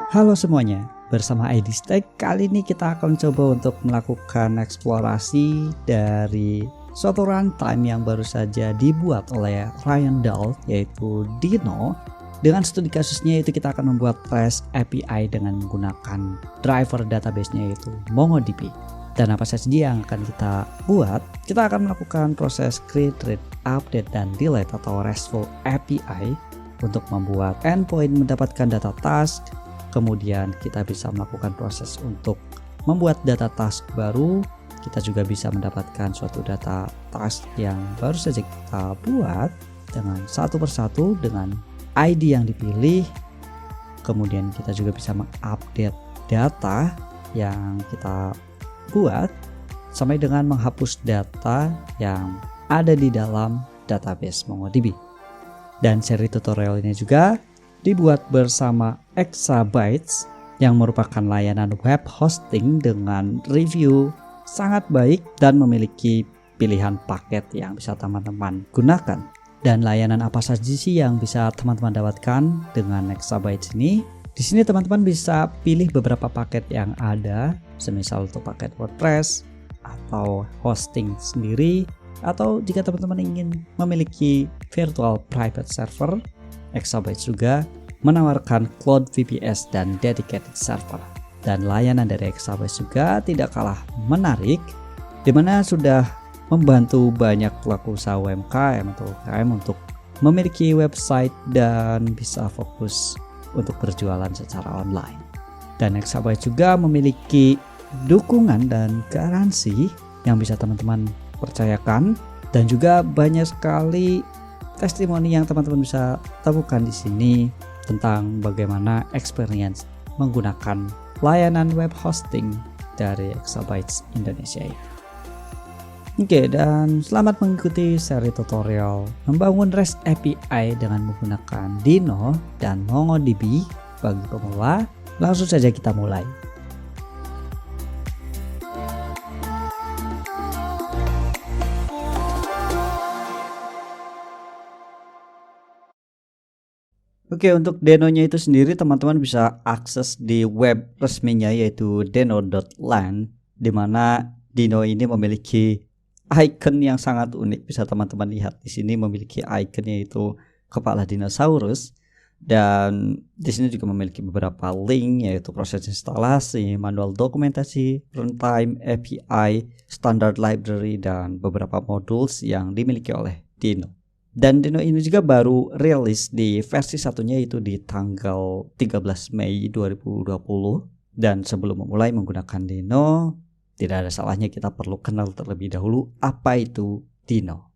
Halo semuanya, bersama ID Stack kali ini kita akan coba untuk melakukan eksplorasi dari suatu runtime yang baru saja dibuat oleh Ryan Dahl, yaitu Dino. Dengan studi kasusnya itu kita akan membuat REST API dengan menggunakan driver database-nya yaitu MongoDB. Dan apa saja yang akan kita buat? Kita akan melakukan proses create, read, update, dan delete atau RESTful API untuk membuat endpoint mendapatkan data task. Kemudian kita bisa melakukan proses untuk membuat data task baru. Kita juga bisa mendapatkan suatu data task yang baru saja kita buat dengan satu persatu dengan ID yang dipilih. Kemudian kita juga bisa mengupdate data yang kita buat sampai dengan menghapus data yang ada di dalam database MongoDB. Dan seri tutorial ini juga dibuat bersama Exabytes yang merupakan layanan web hosting dengan review sangat baik dan memiliki pilihan paket yang bisa teman-teman gunakan. Dan layanan apa saja sih yang bisa teman-teman dapatkan dengan Exabytes ini? Di sini teman-teman bisa pilih beberapa paket yang ada, semisal untuk paket WordPress atau hosting sendiri, atau jika teman-teman ingin memiliki virtual private server, Exabytes juga menawarkan Cloud VPS dan dedicated server. Dan layanan dari Exabytes juga tidak kalah menarik, di mana sudah membantu banyak pelaku usaha UMKM atau UKM untuk memiliki website dan bisa fokus untuk berjualan secara online. Dan Exabytes juga memiliki dukungan dan garansi yang bisa teman-teman percayakan, dan juga banyak sekali testimoni yang teman-teman bisa temukan di sini tentang bagaimana experience menggunakan layanan web hosting dari Exabytes Indonesia ini. Oke, dan selamat mengikuti seri tutorial membangun REST API dengan menggunakan Dino dan MongoDB bagi pemula. Langsung saja kita mulai. Oke, untuk Deno-nya itu sendiri teman-teman bisa akses di web resminya yaitu deno.land, di mana Dino ini memiliki icon yang sangat unik. Bisa teman-teman lihat di sini memiliki iconnya itu kepala dinosaurus, dan di sini juga memiliki beberapa link yaitu proses instalasi, manual dokumentasi, runtime, API, standard library, dan beberapa modules yang dimiliki oleh Dino. Dan Dino ini juga baru rilis di versi satunya itu di tanggal 13 Mei 2020. Dan sebelum memulai menggunakan Dino, tidak ada salahnya kita perlu kenal terlebih dahulu apa itu Dino.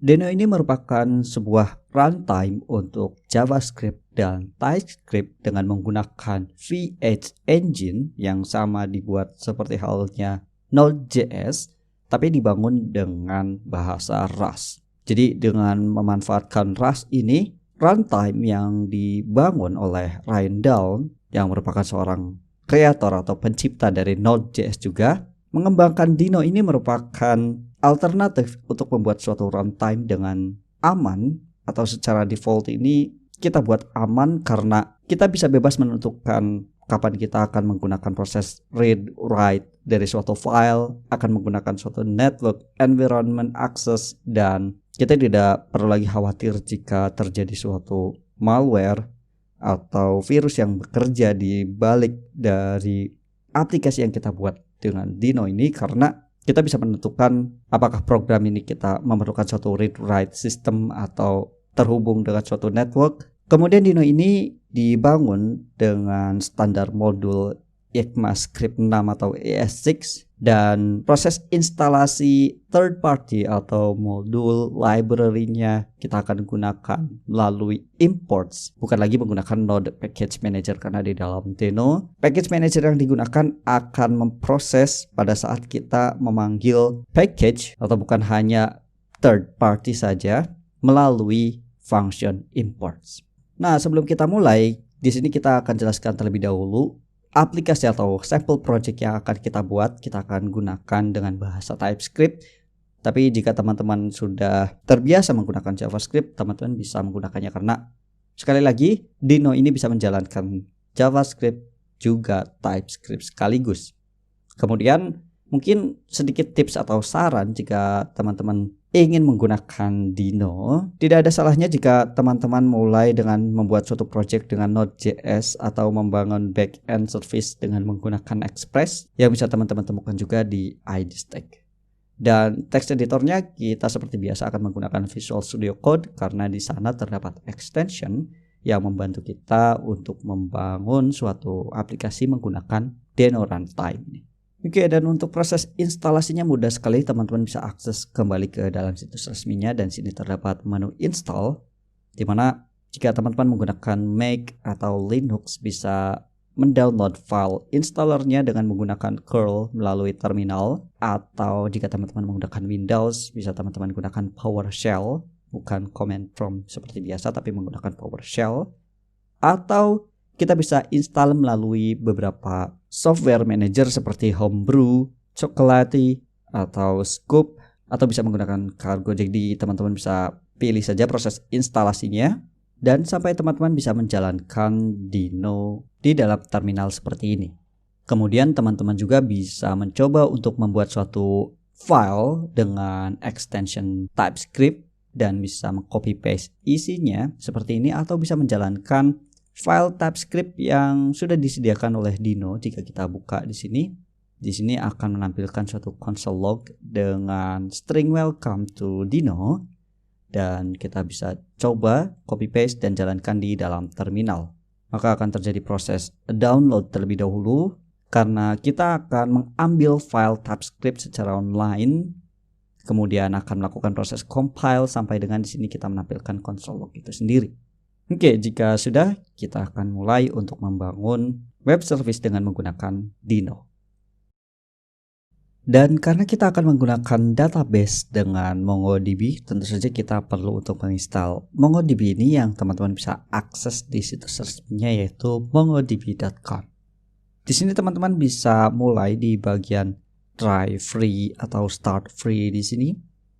Dino ini merupakan sebuah runtime untuk JavaScript dan TypeScript dengan menggunakan V8 engine yang sama dibuat seperti halnya Node.js, tapi dibangun dengan bahasa Rust. Jadi dengan memanfaatkan Rust ini, runtime yang dibangun oleh Ryan Dahl yang merupakan seorang kreator atau pencipta dari Node.js juga, mengembangkan Dino ini merupakan alternatif untuk membuat suatu runtime dengan aman, atau secara default ini kita buat aman karena kita bisa bebas menentukan kapan kita akan menggunakan proses read, write dari suatu file, akan menggunakan suatu network environment access, dan kita tidak perlu lagi khawatir jika terjadi suatu malware atau virus yang bekerja di balik dari aplikasi yang kita buat dengan Dino ini, karena kita bisa menentukan apakah program ini kita memerlukan suatu read-write system atau terhubung dengan suatu network. Kemudian Dino ini dibangun dengan standar modul ECMAScript 6 atau ES6, dan proses instalasi third party atau modul library-nya kita akan gunakan melalui imports, bukan lagi menggunakan Node Package Manager, karena di dalam Dino Package Manager yang digunakan akan memproses pada saat kita memanggil package atau bukan hanya third party saja melalui function imports. Nah, sebelum kita mulai, di sini kita akan jelaskan terlebih dahulu aplikasi atau sampel project yang akan kita buat. Kita akan gunakan dengan bahasa TypeScript. Tapi jika teman-teman sudah terbiasa menggunakan JavaScript, teman-teman bisa menggunakannya, karena sekali lagi Dino ini bisa menjalankan JavaScript, juga TypeScript sekaligus. Kemudian mungkin sedikit tips atau saran jika teman-teman ingin menggunakan Dino. Tidak ada salahnya jika teman-teman mulai dengan membuat suatu project dengan Node.js atau membangun back-end service dengan menggunakan Express yang bisa teman-teman temukan juga di IDStack. Dan text editornya kita seperti biasa akan menggunakan Visual Studio Code karena di sana terdapat extension yang membantu kita untuk membangun suatu aplikasi menggunakan Deno Runtime. Oke, dan untuk proses instalasinya mudah sekali, teman-teman bisa akses kembali ke dalam situs resminya dan sini terdapat menu install, dimana jika teman-teman menggunakan Mac atau Linux bisa mendownload file installernya dengan menggunakan curl melalui terminal, atau jika teman-teman menggunakan Windows bisa teman-teman gunakan PowerShell, bukan command prompt seperti biasa tapi menggunakan PowerShell, atau kita bisa install melalui beberapa software manager seperti Homebrew, Chocolatey, atau Scoop, atau bisa menggunakan Cargo. Jadi teman-teman bisa pilih saja proses instalasinya dan sampai teman-teman bisa menjalankan Dino di dalam terminal seperti ini. Kemudian teman-teman juga bisa mencoba untuk membuat suatu file dengan extension TypeScript dan bisa meng-copy paste isinya seperti ini, atau bisa menjalankan file TypeScript yang sudah disediakan oleh Dino. Jika kita buka di sini akan menampilkan suatu console log dengan string welcome to Dino, dan kita bisa coba copy paste dan jalankan di dalam terminal. Maka akan terjadi proses download terlebih dahulu karena kita akan mengambil file TypeScript secara online. Kemudian akan melakukan proses compile sampai dengan di sini kita menampilkan console log itu sendiri. Oke, jika sudah, kita akan mulai untuk membangun web service dengan menggunakan Dino. Dan karena kita akan menggunakan database dengan MongoDB, tentu saja kita perlu untuk menginstal MongoDB ini yang teman-teman bisa akses di situs resminya yaitu mongodb.com. Di sini teman-teman bisa mulai di bagian try free atau start free di sini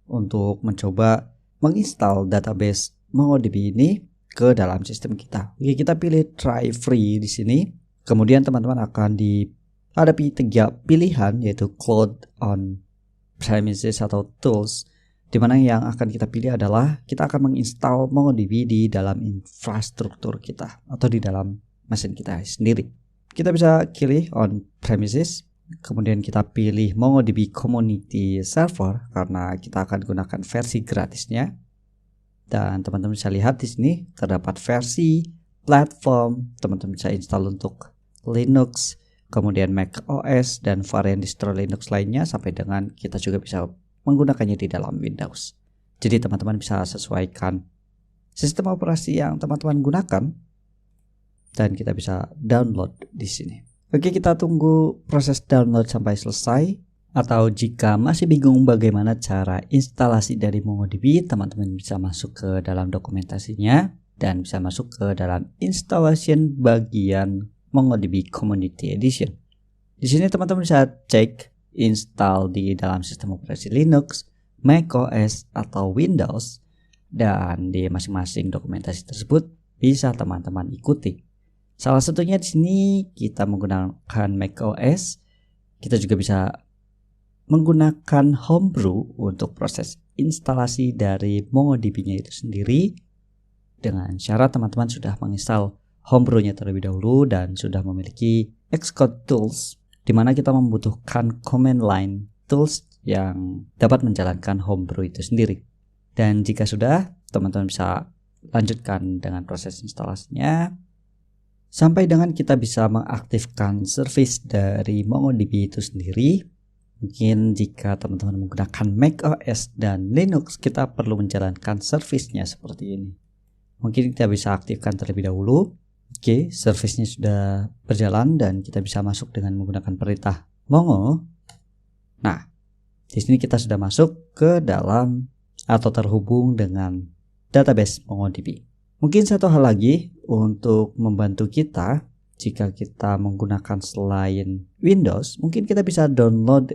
untuk mencoba menginstal database MongoDB ini ke dalam sistem kita. Oke, kita pilih try free di sini. Kemudian teman-teman akan dihadapi 3 pilihan yaitu cloud on premises atau tools, di mana yang akan kita pilih adalah kita akan menginstal MongoDB di dalam infrastruktur kita atau di dalam mesin kita sendiri. Kita bisa pilih on premises. Kemudian kita pilih MongoDB Community Server karena kita akan gunakan versi gratisnya. Dan teman-teman bisa lihat di sini terdapat versi platform. Teman-teman bisa install untuk Linux, kemudian Mac OS dan varian distro Linux lainnya, sampai dengan kita juga bisa menggunakannya di dalam Windows. Jadi teman-teman bisa sesuaikan sistem operasi yang teman-teman gunakan dan kita bisa download di sini. Oke, kita tunggu proses download sampai selesai. Atau jika masih bingung bagaimana cara instalasi dari MongoDB, teman-teman bisa masuk ke dalam dokumentasinya dan bisa masuk ke dalam installation bagian MongoDB Community Edition. Di sini teman-teman bisa cek install di dalam sistem operasi Linux, Mac OS atau Windows, dan di masing-masing dokumentasi tersebut bisa teman-teman ikuti. Salah satunya di sini kita menggunakan Mac OS. Kita juga bisa menggunakan Homebrew untuk proses instalasi dari MongoDB-nya itu sendiri, dengan syarat teman-teman sudah menginstal Homebrew-nya terlebih dahulu dan sudah memiliki Xcode tools, di mana kita membutuhkan command line tools yang dapat menjalankan Homebrew itu sendiri. Dan jika sudah, teman-teman bisa lanjutkan dengan proses instalasinya sampai dengan kita bisa mengaktifkan service dari MongoDB itu sendiri. Mungkin jika teman-teman menggunakan Mac OS dan Linux, kita perlu menjalankan service-nya seperti ini. Mungkin kita bisa aktifkan terlebih dahulu. Oke, service-nya sudah berjalan dan kita bisa masuk dengan menggunakan perintah mongo. Nah, di sini kita sudah masuk ke dalam atau terhubung dengan database MongoDB. Mungkin satu hal lagi untuk membantu kita, jika kita menggunakan selain Windows, mungkin kita bisa download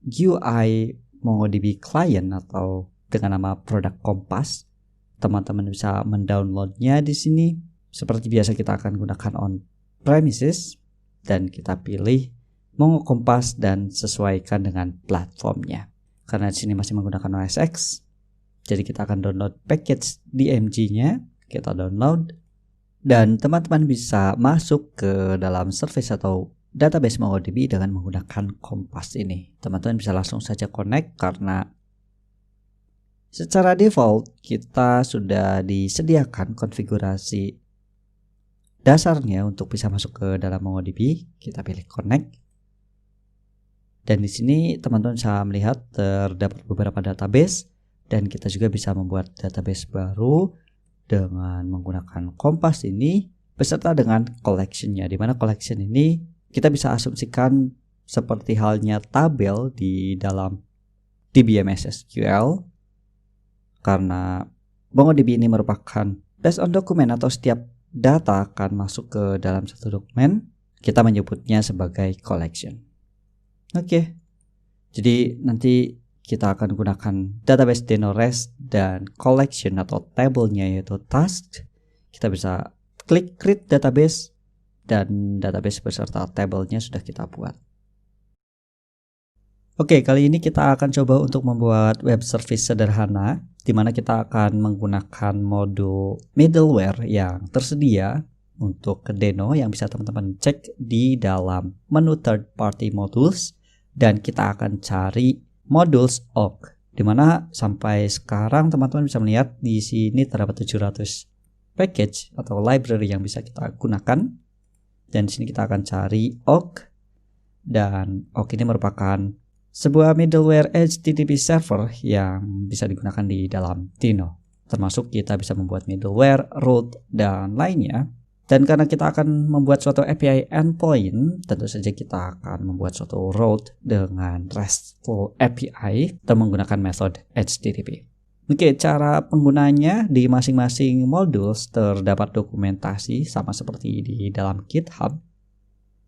UI MongoDB Client atau dengan nama produk Kompas. Teman-teman bisa mendownloadnya di sini. Seperti biasa kita akan gunakan on premises dan kita pilih Mongo Compass dan sesuaikan dengan platformnya. Karena di sini masih menggunakan OS X, jadi kita akan download package DMG-nya, kita download, dan teman-teman bisa masuk ke dalam service atau database MongoDB dengan menggunakan Compass ini. Teman-teman bisa langsung saja connect karena secara default kita sudah disediakan konfigurasi dasarnya untuk bisa masuk ke dalam MongoDB. Kita pilih connect. Dan di sini teman-teman bisa melihat terdapat beberapa database dan kita juga bisa membuat database baru dengan menggunakan Compass ini beserta dengan collection-nya, di mana collection ini kita bisa asumsikan seperti halnya tabel di dalam DBMS SQL, karena MongoDB ini merupakan based on dokumen atau setiap data akan masuk ke dalam satu dokumen, kita menyebutnya sebagai collection. Oke, jadi nanti kita akan gunakan database Deno REST dan collection atau tabelnya yaitu task. Kita bisa klik create database dan database beserta tabelnya sudah kita buat. Oke, kali ini kita akan coba untuk membuat web service sederhana di mana kita akan menggunakan modul middleware yang tersedia untuk Deno yang bisa teman-teman cek di dalam menu third party modules. Dan kita akan cari modules org, di mana sampai sekarang teman-teman bisa melihat di sini terdapat 700 package atau library yang bisa kita gunakan. Dan di sini kita akan cari org, dan org ini merupakan sebuah middleware HTTP server yang bisa digunakan di dalam Deno. Termasuk kita bisa membuat middleware, root, dan lainnya. Dan karena kita akan membuat suatu API endpoint, tentu saja kita akan membuat suatu route dengan RESTful API atau menggunakan metode HTTP. Oke, cara penggunanya di masing-masing modules terdapat dokumentasi sama seperti di dalam GitHub.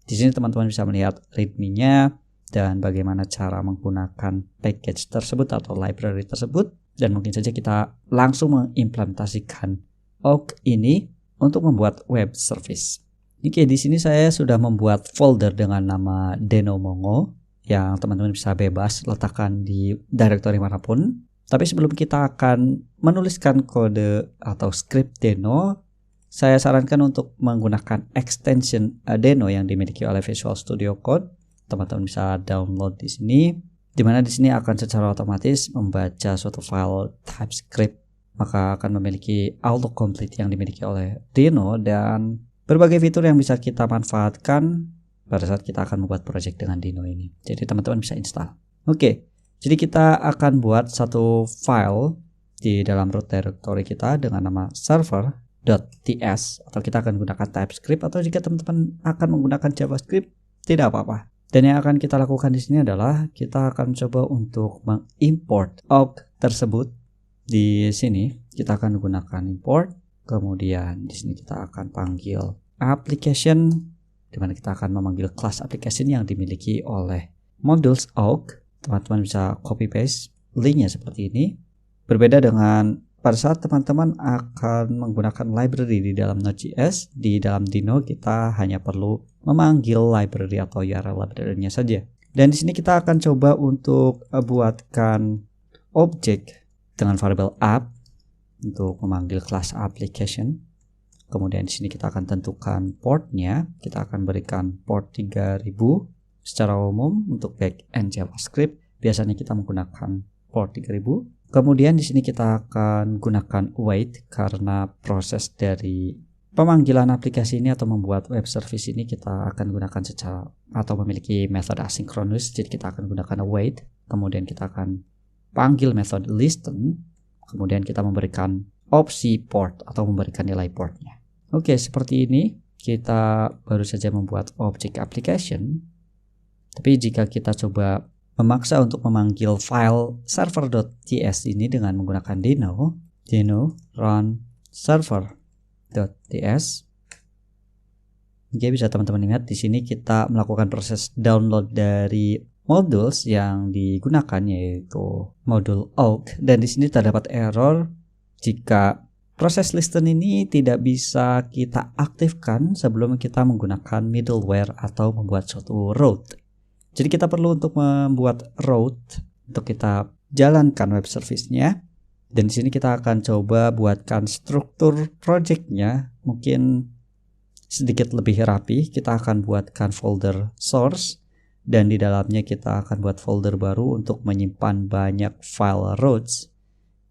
Di sini teman-teman bisa melihat readme-nya dan bagaimana cara menggunakan package tersebut atau library tersebut. Dan mungkin saja kita langsung mengimplementasikan org ini untuk membuat web service. Oke, di sini saya sudah membuat folder dengan nama Deno Mongo yang teman-teman bisa bebas letakkan di directory manapun. Tapi sebelum kita akan menuliskan kode atau script Deno, saya sarankan untuk menggunakan extension Deno yang dimiliki oleh Visual Studio Code. Teman-teman bisa download di sini, di mana di sini akan secara otomatis membaca suatu file TypeScript, maka akan memiliki autocomplete yang dimiliki oleh Deno dan berbagai fitur yang bisa kita manfaatkan pada saat kita akan membuat project dengan Deno ini. Jadi teman-teman bisa install. Oke, jadi kita akan buat satu file di dalam root directory kita dengan nama server.ts, atau kita akan gunakan TypeScript, atau jika teman-teman akan menggunakan JavaScript tidak apa-apa. Dan yang akan kita lakukan di sini adalah kita akan coba untuk mengimport org tersebut. Di sini kita akan gunakan import, kemudian di sini kita akan panggil application, di mana kita akan memanggil kelas application yang dimiliki oleh modules org. Teman-teman bisa copy paste linknya seperti ini. Berbeda dengan pada saat teman-teman akan menggunakan library di dalam Node.js, di dalam Deno kita hanya perlu memanggil library atau URL library-nya saja. Dan di sini kita akan coba untuk buatkan objek dengan variable app untuk memanggil kelas application. Kemudian di sini kita akan tentukan portnya. Kita akan berikan port 3000. Secara umum untuk backend JavaScript biasanya kita menggunakan port 3000. Kemudian di sini kita akan gunakan wait karena proses dari pemanggilan aplikasi ini atau membuat web service ini kita akan gunakan secara atau memiliki metode asinkronus. Jadi kita akan gunakan wait. Kemudian kita akan panggil metode listen, kemudian kita memberikan opsi port atau memberikan nilai portnya. Oke, seperti ini kita baru saja membuat object application. Tapi jika kita coba memaksa untuk memanggil file server.ts ini dengan menggunakan Deno run server.ts. Oke, bisa teman-teman lihat di sini kita melakukan proses download dari modules yang digunakan yaitu modul org, dan di sini terdapat error jika proses listen ini tidak bisa kita aktifkan sebelum kita menggunakan middleware atau membuat suatu route. Jadi kita perlu untuk membuat route untuk kita jalankan web service-nya. Dan di sini kita akan coba buatkan struktur project-nya mungkin sedikit lebih rapi. Kita akan buatkan folder source dan di dalamnya kita akan buat folder baru untuk menyimpan banyak file routes.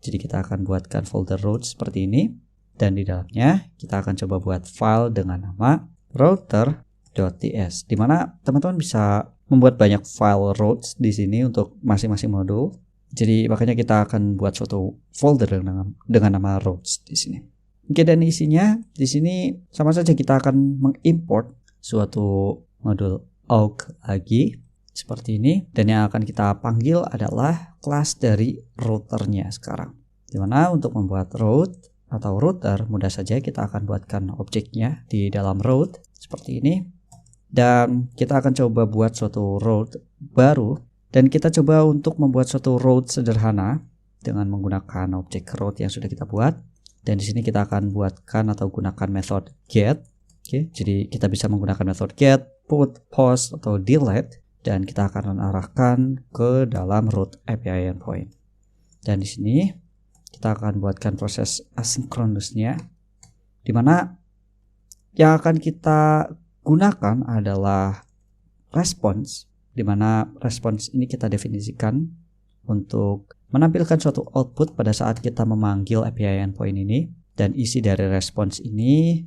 Jadi kita akan buatkan folder routes seperti ini dan di dalamnya kita akan coba buat file dengan nama router.ts, di mana teman-teman bisa membuat banyak file routes di sini untuk masing-masing modul. Jadi makanya kita akan buat suatu folder dengan nama routes di sini. Oke, dan isinya di sini sama saja, kita akan mengimport suatu modul awk lagi seperti ini, dan yang akan kita panggil adalah kelas dari routernya sekarang. Dimana untuk membuat route atau router mudah saja, kita akan buatkan objeknya di dalam route seperti ini, dan kita akan coba buat suatu route baru, dan kita coba untuk membuat suatu route sederhana dengan menggunakan objek route yang sudah kita buat. Dan di sini kita akan buatkan atau gunakan method get. Oke, jadi kita bisa menggunakan method get, put, post atau delete, dan kita akan arahkan ke dalam route API endpoint. Dan di sini kita akan buatkan proses asinkronusnya, di mana yang akan kita gunakan adalah response, di mana response ini kita definisikan untuk menampilkan suatu output pada saat kita memanggil API endpoint ini. Dan isi dari response ini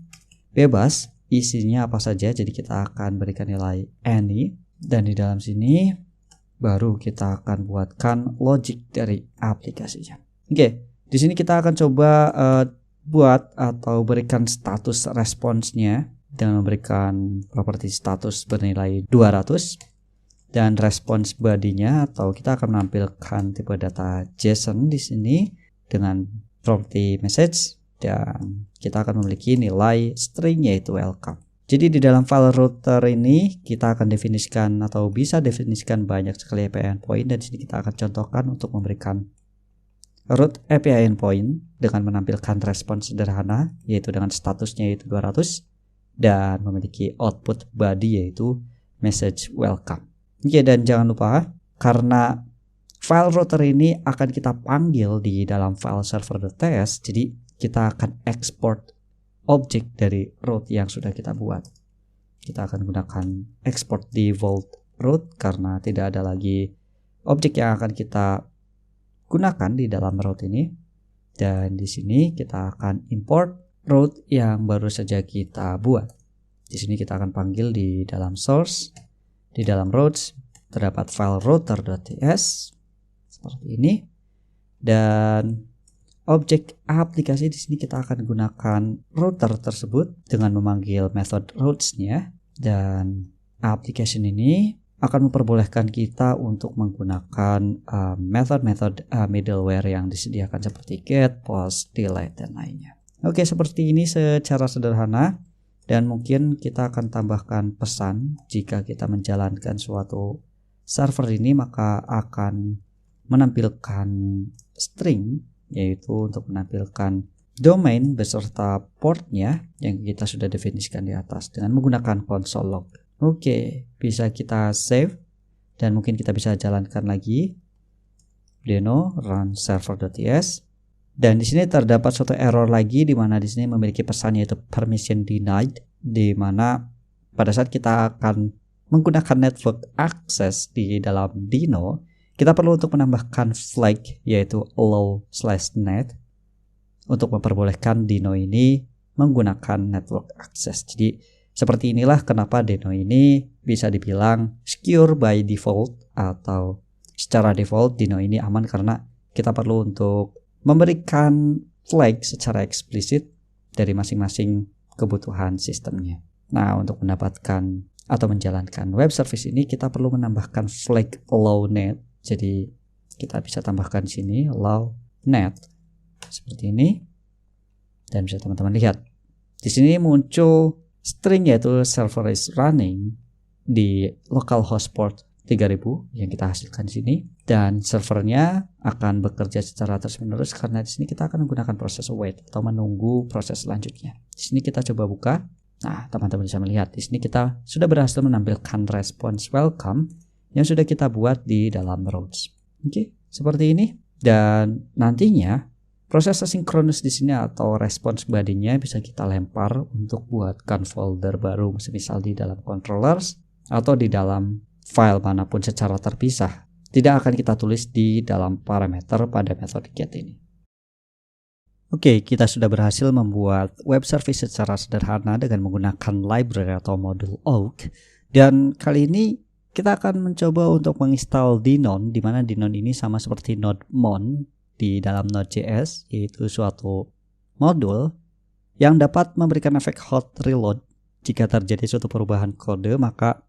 bebas, isinya apa saja, jadi kita akan berikan nilai any. Dan di dalam sini baru kita akan buatkan logic dari aplikasinya. Oke, di sini kita akan coba buat atau berikan status response-nya dengan memberikan properti status bernilai 200, dan response body-nya atau kita akan menampilkan tipe data JSON di sini dengan properti message, dan kita akan memiliki nilai string yaitu welcome. Jadi di dalam file router ini kita akan definisikan atau bisa definisikan banyak sekali API endpoint, dan di sini kita akan contohkan untuk memberikan route API endpoint dengan menampilkan respons sederhana yaitu dengan statusnya yaitu 200 dan memiliki output body yaitu message welcome. Oke, dan jangan lupa karena file router ini akan kita panggil di dalam file server.ts, jadi kita akan export objek dari route yang sudah kita buat. Kita akan gunakan export default route karena tidak ada lagi objek yang akan kita gunakan di dalam route ini. Dan di sini kita akan import route yang baru saja kita buat. Di sini kita akan panggil di dalam source, di dalam routes terdapat file router.ts seperti ini, dan objek aplikasi di sini kita akan gunakan router tersebut dengan memanggil method routes-nya, dan application ini akan memperbolehkan kita untuk menggunakan method-method middleware yang disediakan seperti get, post, delete, dan lainnya. Oke, seperti ini secara sederhana, dan mungkin kita akan tambahkan pesan jika kita menjalankan suatu server ini maka akan menampilkan string, yaitu untuk menampilkan domain beserta portnya yang kita sudah definisikan di atas dengan menggunakan console log. Oke, bisa kita save dan mungkin kita bisa jalankan lagi deno run server.ts, dan di sini terdapat suatu error lagi di mana di sini memiliki pesan yaitu permission denied, di mana pada saat kita akan menggunakan network access di dalam Dino, kita perlu untuk menambahkan flag yaitu allow/net untuk memperbolehkan Dino ini menggunakan network access. Jadi seperti inilah kenapa Dino ini bisa dibilang secure by default, atau secara default Dino ini aman karena kita perlu untuk memberikan flag secara eksplisit dari masing-masing kebutuhan sistemnya. Nah, untuk mendapatkan atau menjalankan web service ini kita perlu menambahkan flag allow/net. Jadi kita bisa tambahkan di sini allow/net seperti ini, dan bisa teman-teman lihat di sini muncul string yaitu server is running di localhost port 3000 yang kita hasilkan di sini, dan servernya akan bekerja secara terus-menerus karena di sini kita akan menggunakan proses await atau menunggu proses selanjutnya. Di sini kita coba buka. Nah, teman-teman bisa melihat di sini kita sudah berhasil menampilkan response welcome yang sudah kita buat di dalam routes. Oke, seperti ini. Dan nantinya proses asinkronus di sini atau response body-nya bisa kita lempar untuk buatkan folder baru, misal di dalam controllers atau di dalam file manapun secara terpisah. Tidak akan kita tulis di dalam parameter pada metode get ini. Oke, kita sudah berhasil membuat web service secara sederhana dengan menggunakan library atau modul Oak. Dan kali ini kita akan mencoba untuk menginstal Dnon, di mana Dnon ini sama seperti NodeMon di dalam Node.js, yaitu suatu modul yang dapat memberikan efek hot reload. Jika terjadi suatu perubahan kode, maka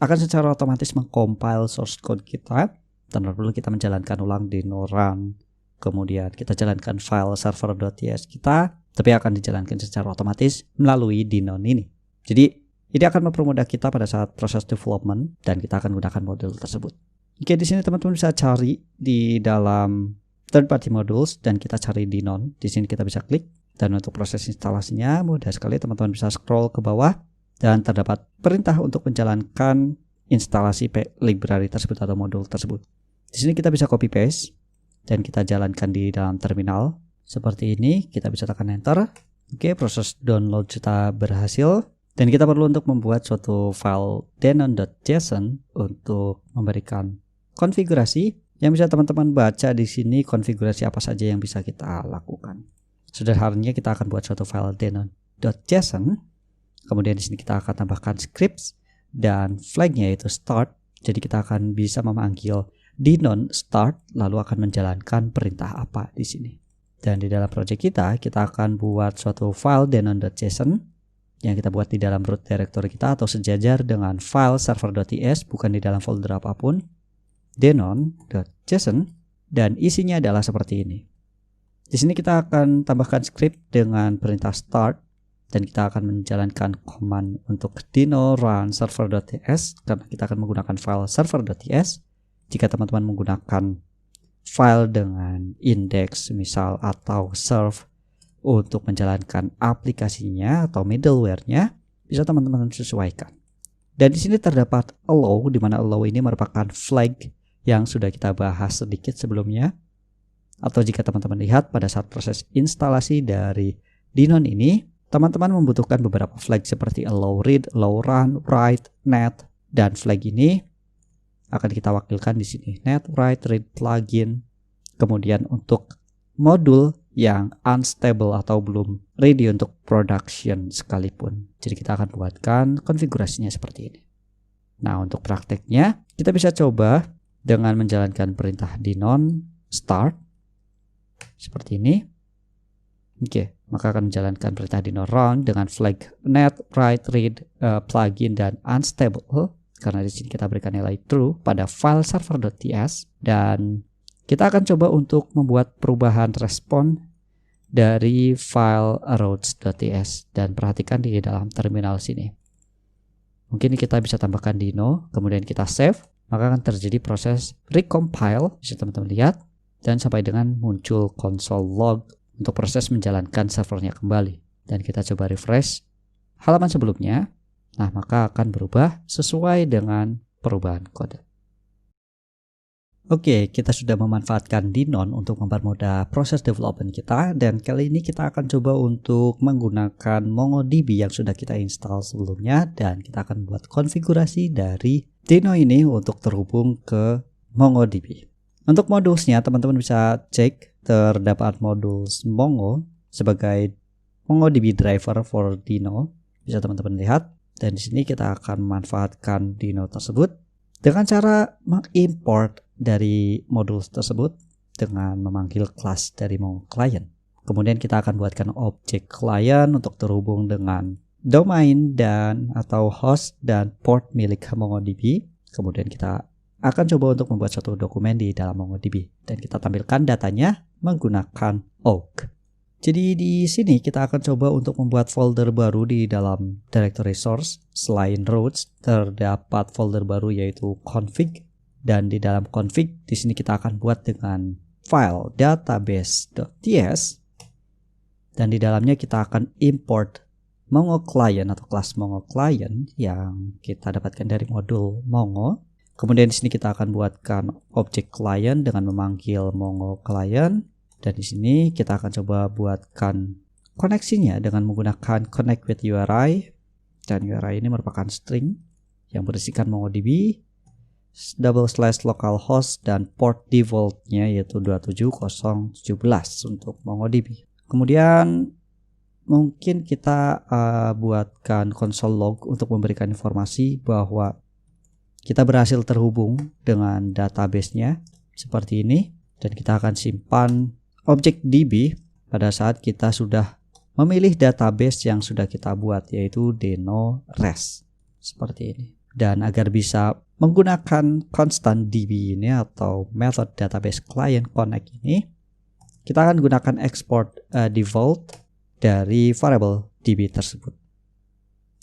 akan secara otomatis mengcompile source code kita tanpa perlu kita menjalankan ulang dino run, kemudian kita jalankan file server.ts kita, tapi akan dijalankan secara otomatis melalui Dnon ini. Jadi ini akan mempermudah kita pada saat proses development dan kita akan gunakan modul tersebut. Oke, di sini teman-teman bisa cari di dalam third party modules dan kita cari Dnon. Di sini kita bisa klik, dan untuk proses instalasinya mudah sekali. Teman-teman bisa scroll ke bawah dan terdapat perintah untuk menjalankan instalasi library tersebut atau modul tersebut. Di sini kita bisa copy paste dan kita jalankan di dalam terminal seperti ini. Kita bisa tekan enter. Oke, proses download kita berhasil dan kita perlu untuk membuat suatu file denon.json untuk memberikan konfigurasi yang bisa teman-teman baca di sini. Konfigurasi apa saja yang bisa kita lakukan. Sederhananya kita akan buat suatu file denon.json. Kemudian di sini kita akan tambahkan scripts dan flagnya yaitu start. Jadi kita akan bisa memanggil Dnon start lalu akan menjalankan perintah apa di sini. Dan di dalam project kita akan buat suatu file denon.json yang kita buat di dalam root directory kita atau sejajar dengan file server.ts, bukan di dalam folder apapun. Denon.json dan isinya adalah seperti ini. Di sini kita akan tambahkan script dengan perintah start. Dan kita akan menjalankan command untuk dino run server.ts karena kita akan menggunakan file server.ts. Jika teman-teman menggunakan file dengan index misal atau serve untuk menjalankan aplikasinya atau middleware-nya, bisa teman-teman sesuaikan. Dan di sini terdapat allow, di mana allow ini merupakan flag yang sudah kita bahas sedikit sebelumnya. Atau jika teman-teman lihat pada saat proses instalasi dari Dnon ini, teman-teman membutuhkan beberapa flag seperti allow read, allow run, write, net, dan flag ini akan kita wakilkan di sini. Net, write, read, plugin. Kemudian untuk modul yang unstable atau belum ready untuk production sekalipun. Jadi kita akan buatkan konfigurasinya seperti ini. Nah, untuk prakteknya kita bisa coba dengan menjalankan perintah dnon start seperti ini. Oke, maka akan menjalankan perintah dino run dengan flag net, write, read, plugin, dan unstable. Karena di sini kita berikan nilai true pada file server.ts, dan kita akan coba untuk membuat perubahan respon dari file routes.ts, dan perhatikan di dalam terminal sini. Mungkin kita bisa tambahkan dino, kemudian kita save, maka akan terjadi proses recompile, bisa teman-teman lihat, dan sampai dengan muncul console log untuk proses menjalankan servernya kembali. Dan kita coba refresh halaman sebelumnya. Nah, maka akan berubah sesuai dengan perubahan kode. Oke, kita sudah memanfaatkan Dnon untuk mempermudah proses development kita. Dan kali ini kita akan coba untuk menggunakan MongoDB yang sudah kita install sebelumnya. Dan kita akan buat konfigurasi dari Dnon ini untuk terhubung ke MongoDB. Untuk modulsnya, teman-teman bisa cek terdapat modul Mongo sebagai MongoDB driver for Dno. Bisa teman-teman lihat, dan di sini kita akan memanfaatkan Dno tersebut dengan cara mengimport dari modul tersebut dengan memanggil kelas dari Mongo client. Kemudian kita akan buatkan objek client untuk terhubung dengan domain dan atau host dan port milik MongoDB. Kemudian kita akan coba untuk membuat suatu dokumen di dalam MongoDB dan kita tampilkan datanya menggunakan Oak. Jadi di sini kita akan coba untuk membuat folder baru di dalam directory source. Selain routes, terdapat folder baru yaitu config, dan di dalam config di sini kita akan buat dengan file database.ts, dan di dalamnya kita akan import Mongo client atau kelas Mongo client yang kita dapatkan dari modul Mongo. Kemudian di sini kita akan buatkan objek client dengan memanggil Mongo client. Dan di sini kita akan coba buatkan koneksinya dengan menggunakan connect with URI, dan URI ini merupakan string yang berisikan MongoDB /localhost dan port defaultnya yaitu 27017 untuk MongoDB. Kemudian mungkin kita buatkan console log untuk memberikan informasi bahwa kita berhasil terhubung dengan database-nya seperti ini, dan kita akan simpan objek DB pada saat kita sudah memilih database yang sudah kita buat yaitu Deno REST seperti ini. Dan agar bisa menggunakan constant DB ini atau method database client connect ini, kita akan gunakan export default dari variable DB tersebut,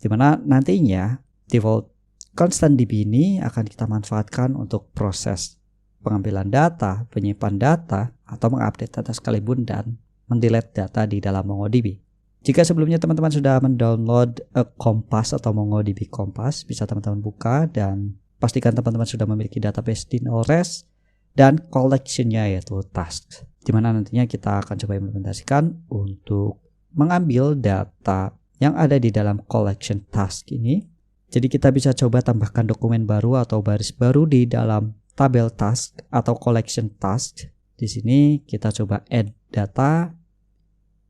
dimana nantinya default constant DB ini akan kita manfaatkan untuk proses pengambilan data, penyimpan data, atau mengupdate data sekalipun dan mendelete data di dalam MongoDB. Jika sebelumnya teman-teman sudah mendownload Compass atau MongoDB Compass, bisa teman-teman buka dan pastikan teman-teman sudah memiliki database Deno REST dan collection-nya yaitu tasks, di mana nantinya kita akan coba implementasikan untuk mengambil data yang ada di dalam collection task ini. Jadi kita bisa coba tambahkan dokumen baru atau baris baru di dalam tabel task atau collection task. Di sini kita coba add data,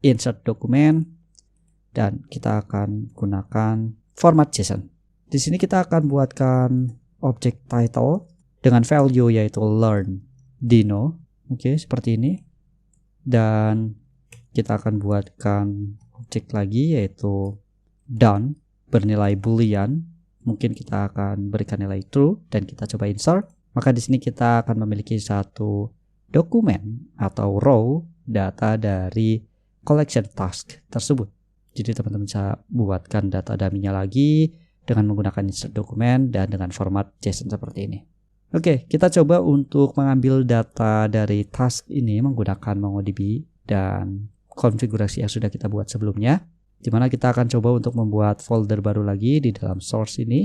insert dokumen, dan kita akan gunakan format JSON. Di sini kita akan buatkan objek title dengan value yaitu learn Deno. Oke, seperti ini. Dan kita akan buatkan objek lagi yaitu done bernilai boolean. Mungkin kita akan berikan nilai true dan kita coba insert. Maka di sini kita akan memiliki satu dokumen atau row data dari collection task tersebut. Jadi teman-teman bisa buatkan data dummy-nya lagi dengan menggunakan insert dokumen dan dengan format JSON seperti ini. Oke, kita coba untuk mengambil data dari task ini menggunakan MongoDB dan konfigurasi yang sudah kita buat sebelumnya, di mana kita akan coba untuk membuat folder baru lagi di dalam source ini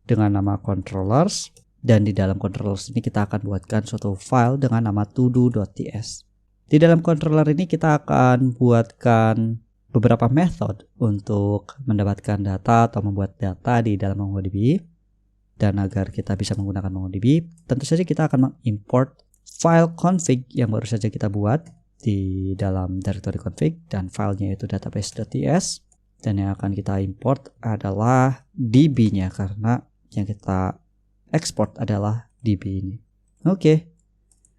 dengan nama controllers. Dan di dalam controllers ini kita akan buatkan suatu file dengan nama todo.ts. Di dalam controller ini kita akan buatkan beberapa method untuk mendapatkan data atau membuat data di dalam MongoDB. Dan agar kita bisa menggunakan MongoDB, tentu saja kita akan mengimport file config yang baru saja kita buat di dalam directory config, dan filenya itu database.ts. Dan yang akan kita import adalah DB-nya karena yang kita export adalah DB ini. Oke.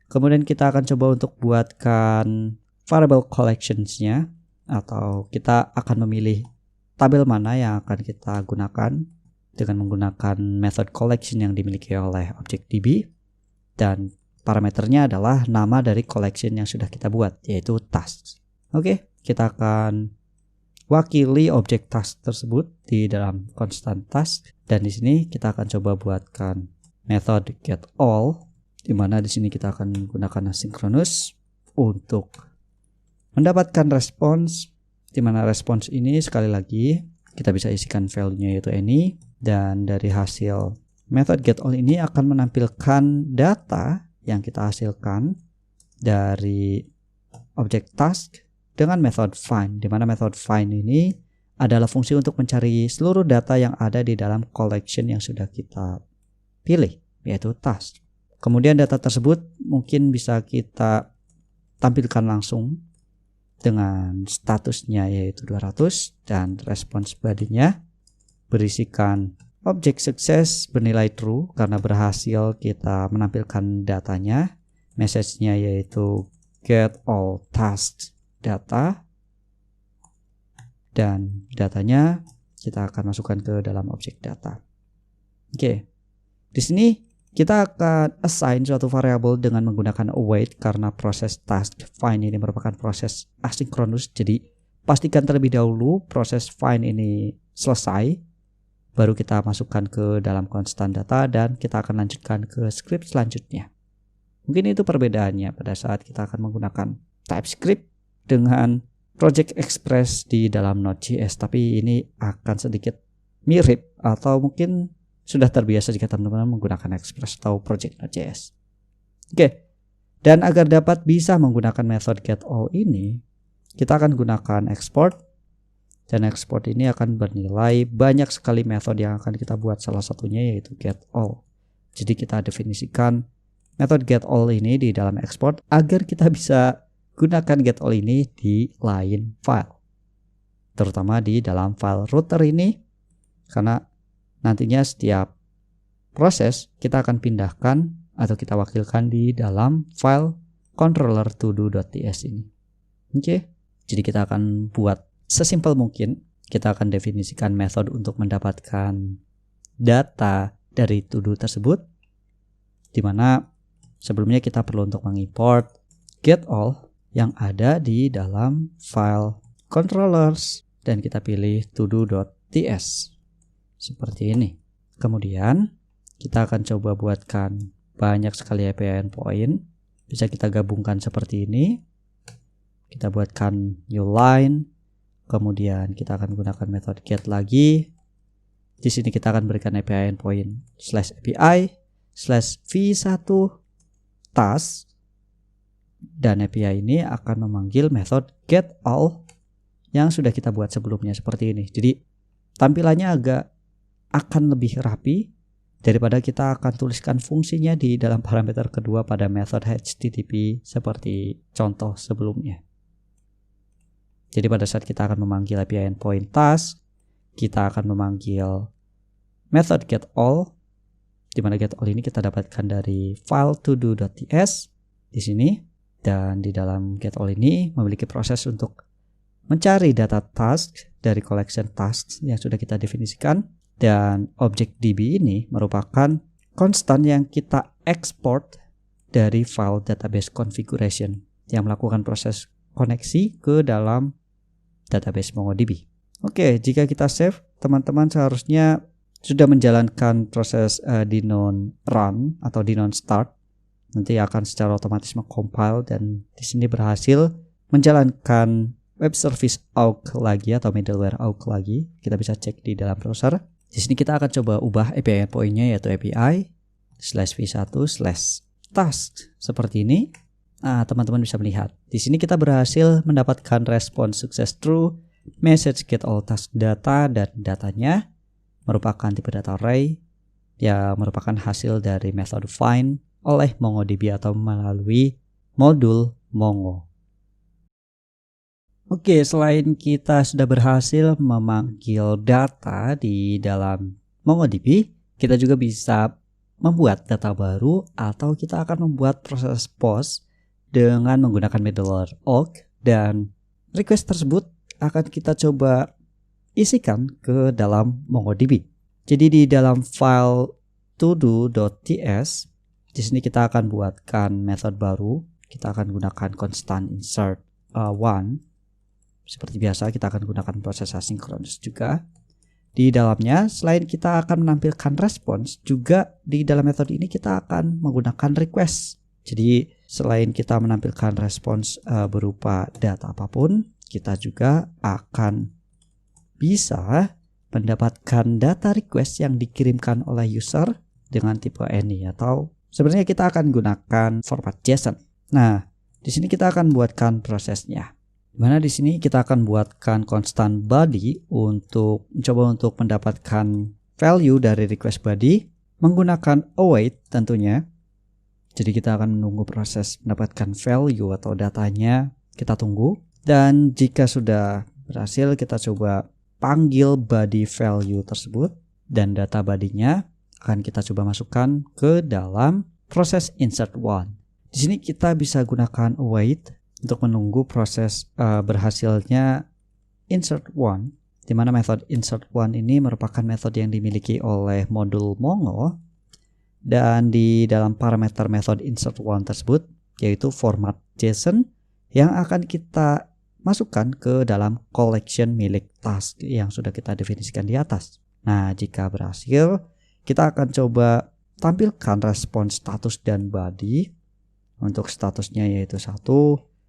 Kemudian kita akan coba untuk buatkan variable collections-nya, atau kita akan memilih tabel mana yang akan kita gunakan dengan menggunakan method collection yang dimiliki oleh objek DB, dan parameternya adalah nama dari collection yang sudah kita buat yaitu tasks. Oke, kita akan wakili objek task tersebut di dalam constant task, dan di sini kita akan coba buatkan method getAll, di mana di sini kita akan menggunakan asynchronous untuk mendapatkan respons, di mana respons ini sekali lagi kita bisa isikan value-nya yaitu any, dan dari hasil method getAll ini akan menampilkan data yang kita hasilkan dari objek task dengan method find, di mana method find ini adalah fungsi untuk mencari seluruh data yang ada di dalam collection yang sudah kita pilih, yaitu task. Kemudian data tersebut mungkin bisa kita tampilkan langsung dengan statusnya yaitu 200, dan respons body-nya berisikan objek sukses bernilai true karena berhasil kita menampilkan datanya. Message-nya yaitu get all tasks data, dan datanya kita akan masukkan ke dalam objek data. Oke. Di sini kita akan assign suatu variabel dengan menggunakan await karena proses task find ini merupakan proses asinkronus. Jadi pastikan terlebih dahulu proses find ini selesai, baru kita masukkan ke dalam constant data dan kita akan lanjutkan ke script selanjutnya. Mungkin itu perbedaannya pada saat kita akan menggunakan TypeScript dengan Project Express di dalam Node.js, tapi ini akan sedikit mirip atau mungkin sudah terbiasa jika teman-teman menggunakan Express atau Project Node.js. Oke, dan agar dapat bisa menggunakan method getAll ini, kita akan gunakan export, dan export ini akan bernilai banyak sekali metode yang akan kita buat, salah satunya yaitu getAll. Jadi kita definisikan method getAll ini di dalam export agar kita bisa gunakan getAll ini di lain file, terutama di dalam file router ini, karena nantinya setiap proses kita akan pindahkan atau kita wakilkan di dalam file controller todo.ts ini. Oke, jadi kita akan buat sesimpel mungkin. Kita akan definisikan method untuk mendapatkan data dari todo tersebut, dimana sebelumnya kita perlu untuk mengimport getAll yang ada di dalam file controllers dan kita pilih todo.ts seperti ini. Kemudian kita akan coba buatkan banyak sekali API endpoint, bisa kita gabungkan seperti ini. Kita buatkan new line, kemudian kita akan gunakan metode get lagi. Di sini kita akan berikan API endpoint /API /v1 task, dan API ini akan memanggil metode getAll yang sudah kita buat sebelumnya seperti ini. Jadi tampilannya akan lebih rapi daripada kita akan tuliskan fungsinya di dalam parameter kedua pada metode HTTP seperti contoh sebelumnya. Jadi pada saat kita akan memanggil API endpoint task, kita akan memanggil method getAll, di mana getAll ini kita dapatkan dari file todo.ts di sini. Dan di dalam getAll ini memiliki proses untuk mencari data task dari collection tasks yang sudah kita definisikan, dan objek DB ini merupakan konstan yang kita export dari file database configuration yang melakukan proses koneksi ke dalam database MongoDB. Oke, jika kita save, teman-teman seharusnya sudah menjalankan proses daemon run atau daemon start. Nanti akan secara otomatis mengcompile dan di sini berhasil menjalankan web service AUG lagi atau middleware AUG lagi. Kita bisa cek di dalam browser. Di sini kita akan coba ubah API endpoint-nya yaitu API /v1/task seperti ini. Nah, teman-teman bisa melihat. Di sini kita berhasil mendapatkan respon sukses true, message getAll task data, dan datanya merupakan tipe data array yang merupakan hasil dari metode find oleh MongoDB atau melalui modul Mongo. Oke, selain kita sudah berhasil memanggil data di dalam MongoDB, kita juga bisa membuat data baru atau kita akan membuat proses post dengan menggunakan middleware AUG, dan request tersebut akan kita coba isikan ke dalam MongoDB. Jadi di dalam file todo.ts, di sini kita akan buatkan method baru. Kita akan gunakan constant insert one. Seperti biasa kita akan gunakan proses asinkronus juga. Di dalamnya selain kita akan menampilkan response, juga di dalam metode ini kita akan menggunakan request. Jadi selain kita menampilkan response berupa data apapun, kita juga akan bisa mendapatkan data request yang dikirimkan oleh user dengan tipe any, atau sebenarnya kita akan gunakan format JSON. Nah, di sini kita akan buatkan prosesnya. Dimana di sini kita akan buatkan constant body untuk mencoba untuk mendapatkan value dari request body menggunakan await tentunya. Jadi kita akan menunggu proses mendapatkan value atau datanya, kita tunggu. Dan jika sudah berhasil, kita coba panggil body value tersebut, dan data body-nya akan kita coba masukkan ke dalam proses insert one. Di sini kita bisa gunakan await untuk menunggu proses berhasilnya insert one, di mana metode insert one ini merupakan metode yang dimiliki oleh modul Mongo, dan di dalam parameter method insert one tersebut yaitu format JSON yang akan kita masukkan ke dalam collection milik task yang sudah kita definisikan di atas. Nah, jika berhasil, kita akan coba tampilkan respons status dan body. Untuk statusnya yaitu 1,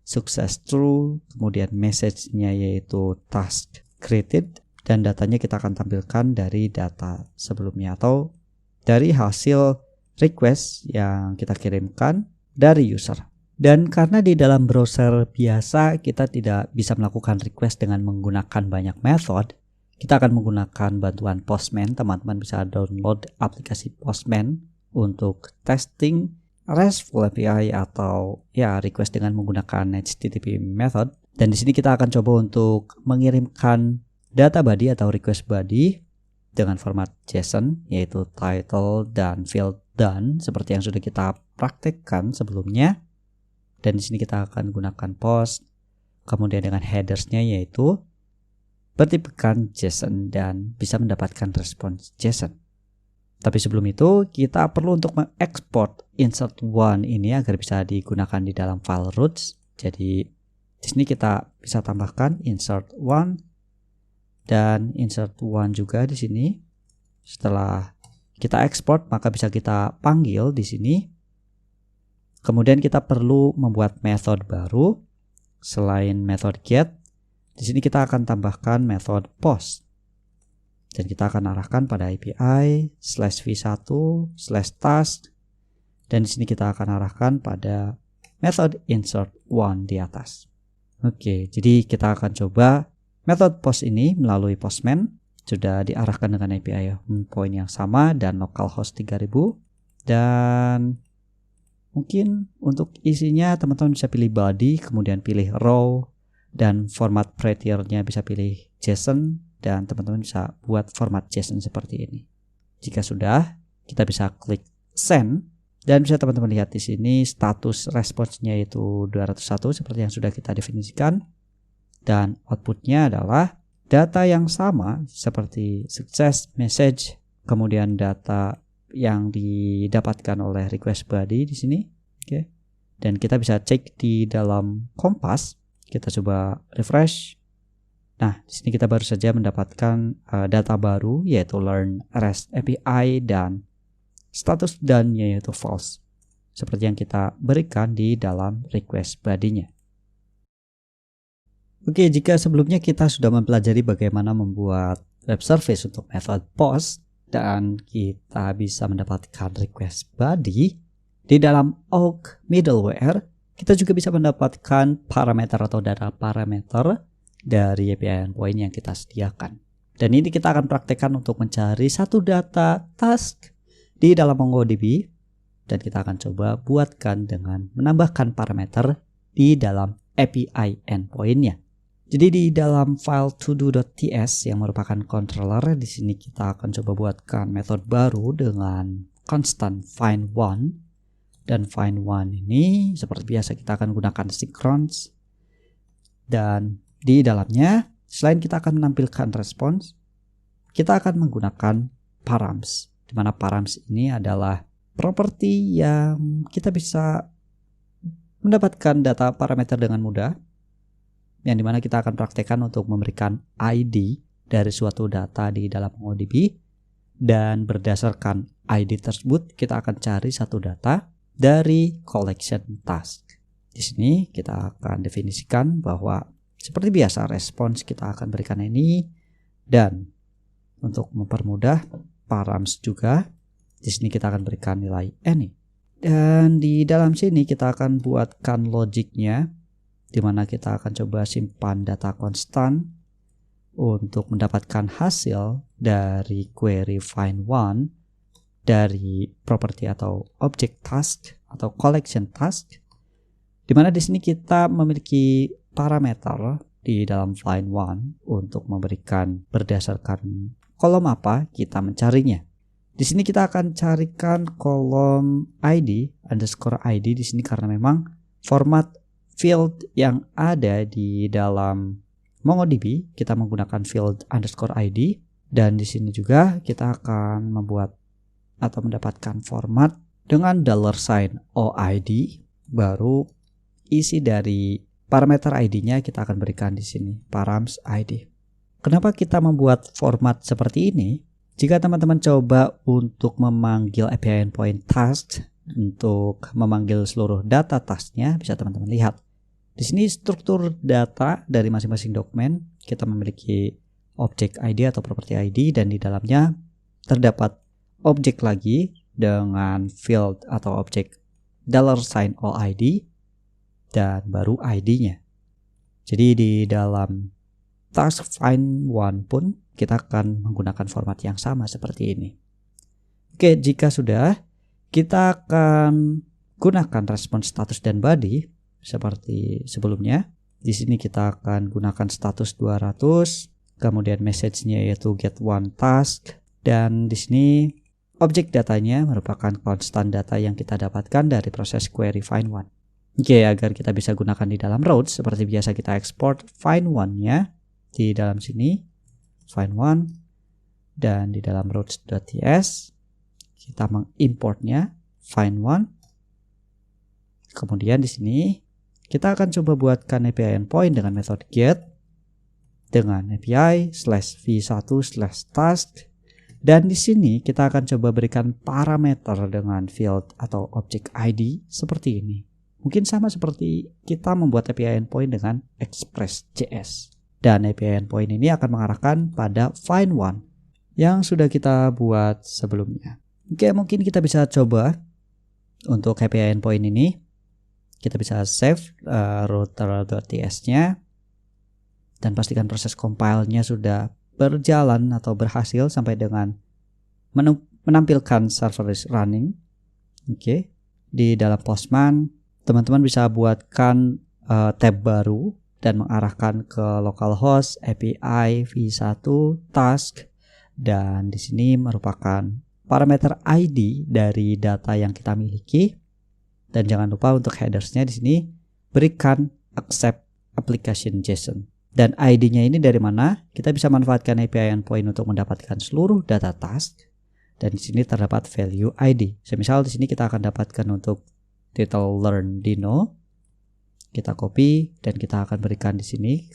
success true, kemudian message-nya yaitu task created, dan datanya kita akan tampilkan dari data sebelumnya atau dari hasil request yang kita kirimkan dari user. Dan karena di dalam browser biasa kita tidak bisa melakukan request dengan menggunakan banyak method, kita akan menggunakan bantuan Postman. Teman-teman bisa download aplikasi Postman untuk testing RESTful API atau ya request dengan menggunakan HTTP method. Dan di sini kita akan coba untuk mengirimkan data body atau request body dengan format JSON yaitu title dan field done seperti yang sudah kita praktekkan sebelumnya. Dan di sini kita akan gunakan post, kemudian dengan headersnya yaitu bertipekan JSON dan bisa mendapatkan respons JSON. Tapi sebelum itu kita perlu untuk mengekspor insert one ini agar bisa digunakan di dalam file routes. Jadi di sini kita bisa tambahkan insert one dan insert one juga di sini. Setelah kita ekspor maka bisa kita panggil di sini. Kemudian kita perlu membuat method baru selain method get. Di sini kita akan tambahkan method post. Dan kita akan arahkan pada API /v1/task. Dan di sini kita akan arahkan pada method insert one di atas. Oke, jadi kita akan coba method post ini melalui Postman. Sudah diarahkan dengan API endpoint yang sama dan localhost 3000. Dan mungkin untuk isinya teman-teman bisa pilih body, kemudian pilih row, dan format prettier-nya bisa pilih JSON, dan teman-teman bisa buat format JSON seperti ini. Jika sudah, kita bisa klik send, dan bisa teman-teman lihat di sini status responsnya itu 201 seperti yang sudah kita definisikan, dan outputnya adalah data yang sama seperti success message, kemudian data yang didapatkan oleh request body di sini. Oke. Dan kita bisa cek di dalam Kompas. Kita coba refresh. Nah, di sini kita baru saja mendapatkan data baru yaitu learn REST API dan status done-nya yaitu false. Seperti yang kita berikan di dalam request body-nya. Oke, jika sebelumnya kita sudah mempelajari bagaimana membuat web service untuk method post dan kita bisa mendapatkan request body di dalam Awk middleware, kita juga bisa mendapatkan parameter atau data parameter dari API endpoint yang kita sediakan. Dan ini kita akan praktekkan untuk mencari satu data task di dalam MongoDB, dan kita akan coba buatkan dengan menambahkan parameter di dalam API endpoint-nya. Jadi di dalam file todo.ts yang merupakan controller, di sini kita akan coba buatkan metode baru dengan constant find one. Dan find one ini seperti biasa kita akan gunakan sequence. Dan di dalamnya selain kita akan menampilkan respons, kita akan menggunakan params. Di mana params ini adalah properti yang kita bisa mendapatkan data parameter dengan mudah, yang dimana kita akan praktekkan untuk memberikan ID dari suatu data di dalam MongoDB, dan berdasarkan ID tersebut kita akan cari satu data dari collection task. Di sini kita akan definisikan bahwa seperti biasa respons kita akan berikan ini, dan untuk mempermudah params juga di sini kita akan berikan nilai any. Dan di dalam sini kita akan buatkan logiknya, di mana kita akan coba simpan data konstan untuk mendapatkan hasil dari query find one dari properti atau object task atau collection task, di mana di sini kita memiliki parameter di dalam find one untuk memberikan berdasarkan kolom apa kita mencarinya. Di sini kita akan carikan kolom ID underscore ID di sini karena memang format field yang ada di dalam MongoDB kita menggunakan field underscore ID, dan di sini juga kita akan membuat atau mendapatkan format dengan $OID, baru isi dari parameter ID-nya kita akan berikan di sini, params ID. Kenapa kita membuat format seperti ini? Jika teman-teman coba untuk memanggil API endpoint task untuk memanggil seluruh data tasknya, bisa teman-teman lihat. Di sini struktur data dari masing-masing dokumen, kita memiliki objek ID atau property ID, dan di dalamnya terdapat objek lagi dengan field atau objek $OID dan baru ID-nya. Jadi di dalam task find one pun kita akan menggunakan format yang sama seperti ini. Oke, jika sudah, kita akan gunakan respons status dan body seperti sebelumnya. Di sini kita akan gunakan status 200, kemudian message-nya yaitu get one task, dan di sini objek datanya merupakan konstan data yang kita dapatkan dari proses query find one. Oke, agar kita bisa gunakan di dalam routes, seperti biasa kita export find one-nya di dalam sini, find one, dan di dalam routes.ts kita mengimportnya find one. Kemudian di sini kita akan coba buatkan API endpoint dengan metode get dengan API /v1/task, dan di sini kita akan coba berikan parameter dengan field atau objek ID seperti ini. Mungkin sama seperti kita membuat API endpoint dengan Express.js. Dan API endpoint ini akan mengarahkan pada find one yang sudah kita buat sebelumnya. Oke, mungkin kita bisa coba untuk API endpoint ini. Kita bisa save router.ts-nya dan pastikan proses compile-nya sudah berjalan atau berhasil sampai dengan menampilkan server is running. Oke, di dalam Postman teman-teman bisa buatkan tab baru dan mengarahkan ke localhost API v1 task, dan di sini merupakan parameter ID dari data yang kita miliki. Dan jangan lupa untuk headersnya di sini berikan accept application JSON. Dan ID-nya ini dari mana? Kita bisa manfaatkan API endpoint untuk mendapatkan seluruh data task. Dan di sini terdapat value ID. Semisal di sini kita akan dapatkan untuk title learn Dino. Kita copy dan kita akan berikan di sini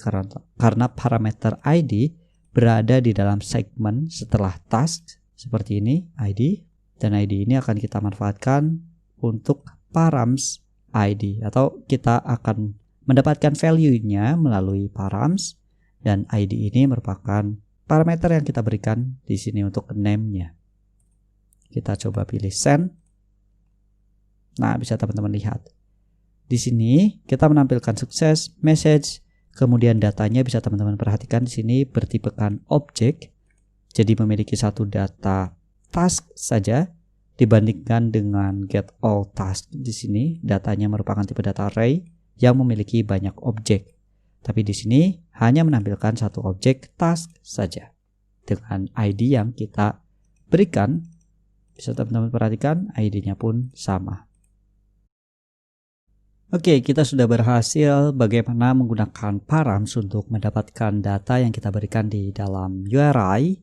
karena parameter ID berada di dalam segmen setelah task seperti ini ID, dan ID ini akan kita manfaatkan untuk params ID, atau kita akan mendapatkan value-nya melalui params, dan ID ini merupakan parameter yang kita berikan di sini untuk name-nya. Kita coba pilih send. Nah, bisa teman-teman lihat. Di sini kita menampilkan sukses message, kemudian datanya bisa teman-teman perhatikan di sini bertipekan objek. Jadi memiliki satu data task saja dibandingkan dengan get all task. Di sini datanya merupakan tipe data array yang memiliki banyak objek. Tapi di sini hanya menampilkan satu objek task saja dengan ID yang kita berikan. Bisa teman-teman perhatikan ID-nya pun sama. Oke, kita sudah berhasil bagaimana menggunakan params untuk mendapatkan data yang kita berikan di dalam URI.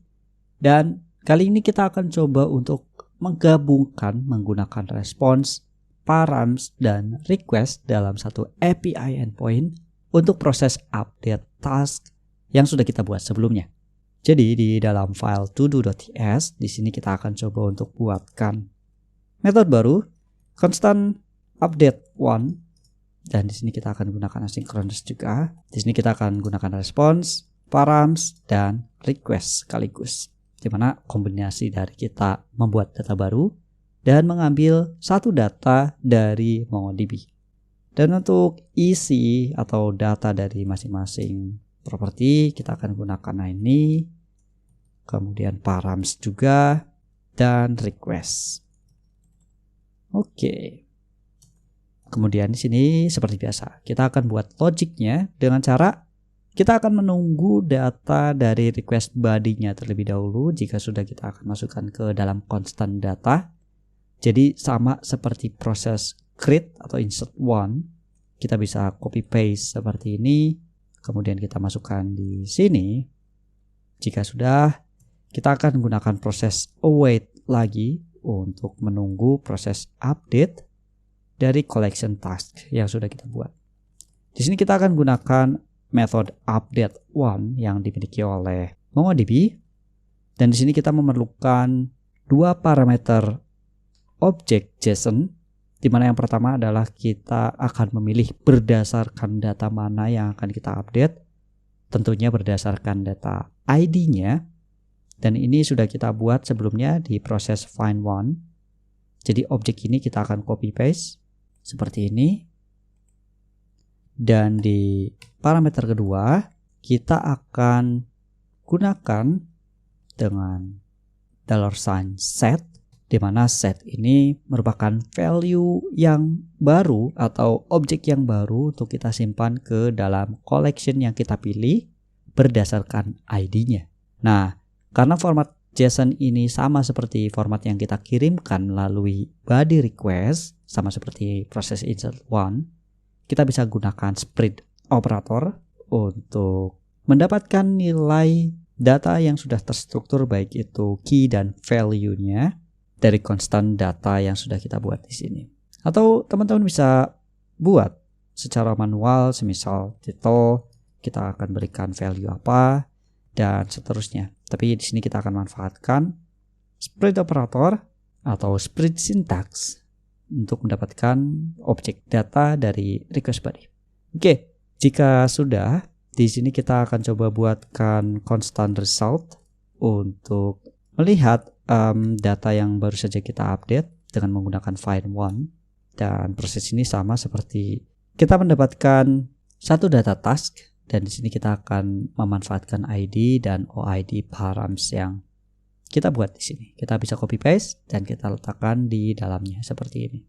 Dan kali ini kita akan coba untuk menggabungkan menggunakan response, params, dan request dalam satu API endpoint untuk proses update task yang sudah kita buat sebelumnya. Jadi di dalam file todo.ts di sini kita akan coba untuk buatkan metode baru constant update one. Dan di sini kita akan gunakan asynchronous juga. Di sini kita akan gunakan response, params, dan request sekaligus. Di mana kombinasi dari kita membuat data baru dan mengambil satu data dari MongoDB. Dan untuk isi atau data dari masing-masing properti kita akan gunakan ini. Kemudian params juga dan request. Oke. Kemudian di sini seperti biasa, kita akan buat logiknya dengan cara kita akan menunggu data dari request body-nya terlebih dahulu jika sudah kita akan masukkan ke dalam constant data. Jadi sama seperti proses create atau insert one, kita bisa copy paste seperti ini, kemudian kita masukkan di sini. Jika sudah, kita akan menggunakan proses await lagi untuk menunggu proses update dari collection task yang sudah kita buat. Di sini kita akan gunakan method update one yang dimiliki oleh MongoDB, dan di sini kita memerlukan dua parameter objek JSON, di mana yang pertama adalah kita akan memilih berdasarkan data mana yang akan kita update, tentunya berdasarkan data ID-nya, dan ini sudah kita buat sebelumnya di proses find one. Jadi objek ini kita akan copy paste seperti ini, dan di parameter kedua kita akan gunakan dengan $set, di mana set ini merupakan value yang baru atau objek yang baru untuk kita simpan ke dalam collection yang kita pilih berdasarkan ID-nya. Nah, karena format JSON ini sama seperti format yang kita kirimkan melalui body request, sama seperti proses insert one, kita bisa gunakan split operator untuk mendapatkan nilai data yang sudah terstruktur, baik itu key dan value-nya dari constant data yang sudah kita buat di sini. Atau teman-teman bisa buat secara manual, semisal title kita akan berikan value apa dan seterusnya. Tapi di sini kita akan manfaatkan split operator atau split syntax untuk mendapatkan objek data dari request body. Oke, jika sudah, di sini kita akan coba buatkan constant result untuk melihat data yang baru saja kita update dengan menggunakan find one, dan proses ini sama seperti kita mendapatkan satu data task, dan di sini kita akan memanfaatkan ID dan OID params yang kita buat di sini. Kita bisa copy paste dan kita letakkan di dalamnya seperti ini.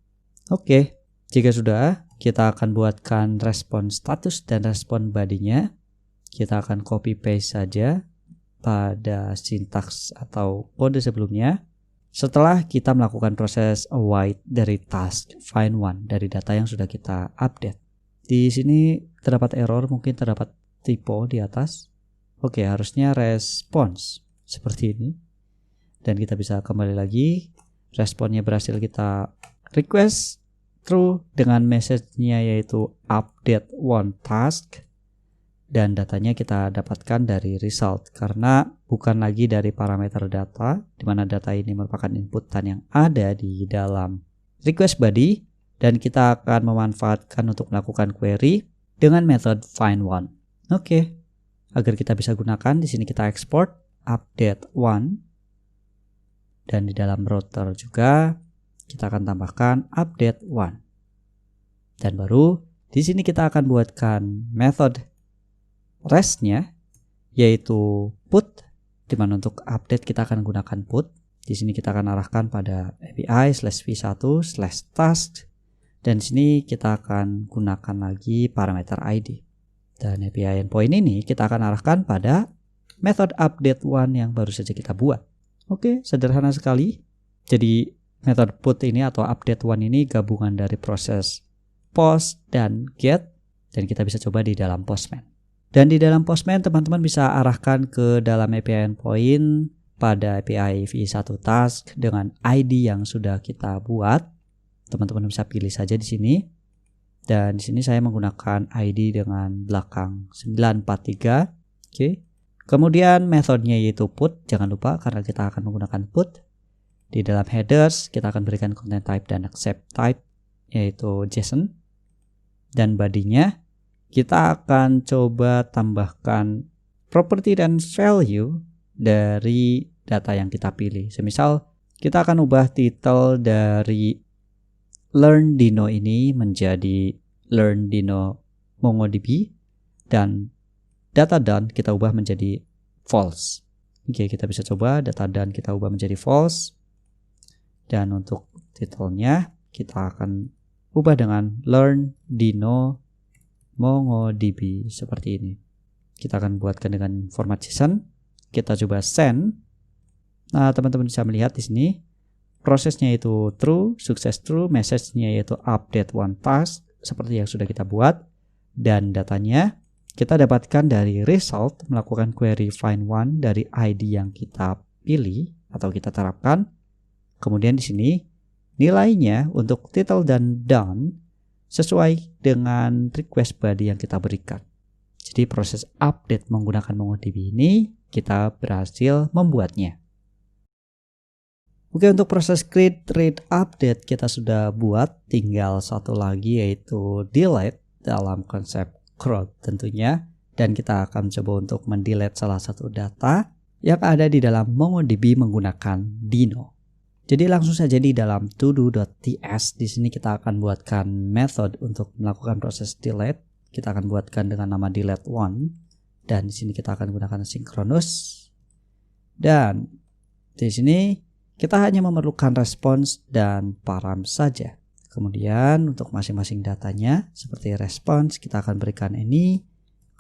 Oke, jika sudah, kita akan buatkan respon status dan respon body-nya. Kita akan copy paste saja pada sintaks atau kode sebelumnya. Setelah kita melakukan proses await dari task find one dari data yang sudah kita update. Di sini terdapat error, mungkin terdapat typo di atas. Oke, harusnya response seperti ini. Dan kita bisa kembali lagi. Responnya berhasil kita request true dengan message-nya yaitu update one task. Dan datanya kita dapatkan dari result karena bukan lagi dari parameter data, di mana data ini merupakan inputan yang ada di dalam request body, dan kita akan memanfaatkan untuk melakukan query dengan method find one. Oke, agar kita bisa gunakan, di sini kita export update one, dan di dalam router juga kita akan tambahkan update one. Dan baru di sini kita akan buatkan method rest-nya yaitu put, di mana untuk update kita akan gunakan put. Di sini kita akan arahkan pada API/v1/task, dan di sini kita akan gunakan lagi parameter ID. Dan API endpoint ini kita akan arahkan pada method update one yang baru saja kita buat. Oke, sederhana sekali. Jadi method put ini atau update one ini gabungan dari proses post dan get, dan kita bisa coba di dalam Postman. Dan di dalam Postman teman-teman bisa arahkan ke dalam API endpoint pada API v1task dengan ID yang sudah kita buat. Teman-teman bisa pilih saja di sini. Dan di sini saya menggunakan ID dengan belakang 943. Oke. Kemudian metodenya yaitu put, jangan lupa karena kita akan menggunakan put. Di dalam headers kita akan berikan content type dan accept type yaitu JSON. Dan body-nya kita akan coba tambahkan property dan value dari data yang kita pilih. Semisal kita akan ubah title dari Learn Dino ini menjadi Learn Dino MongoDB, dan data done kita ubah menjadi false. Oke, kita bisa coba data done kita ubah menjadi false, dan untuk titelnya kita akan ubah dengan Learn Dino MongoDB seperti ini. Kita akan buatkan dengan format JSON. Kita coba send. Nah, teman-teman bisa melihat di sini prosesnya itu true, sukses true, message-nya yaitu update one task seperti yang sudah kita buat, dan datanya kita dapatkan dari result melakukan query find one dari ID yang kita pilih atau kita terapkan. Kemudian di sini nilainya untuk title dan done sesuai dengan request body yang kita berikan. Jadi proses update menggunakan MongoDB ini kita berhasil membuatnya. Oke, untuk proses create, read, update kita sudah buat, tinggal satu lagi yaitu delete dalam konsep CRUD tentunya. Dan kita akan coba untuk mendelete salah satu data yang ada di dalam MongoDB menggunakan Dino. Jadi langsung saja di dalam todo.ts di sini kita akan buatkan method untuk melakukan proses delete. Kita akan buatkan dengan nama delete1 dan di sini kita akan gunakan synchronous. Dan di sini kita hanya memerlukan response dan param saja. Kemudian untuk masing-masing datanya seperti response kita akan berikan ini,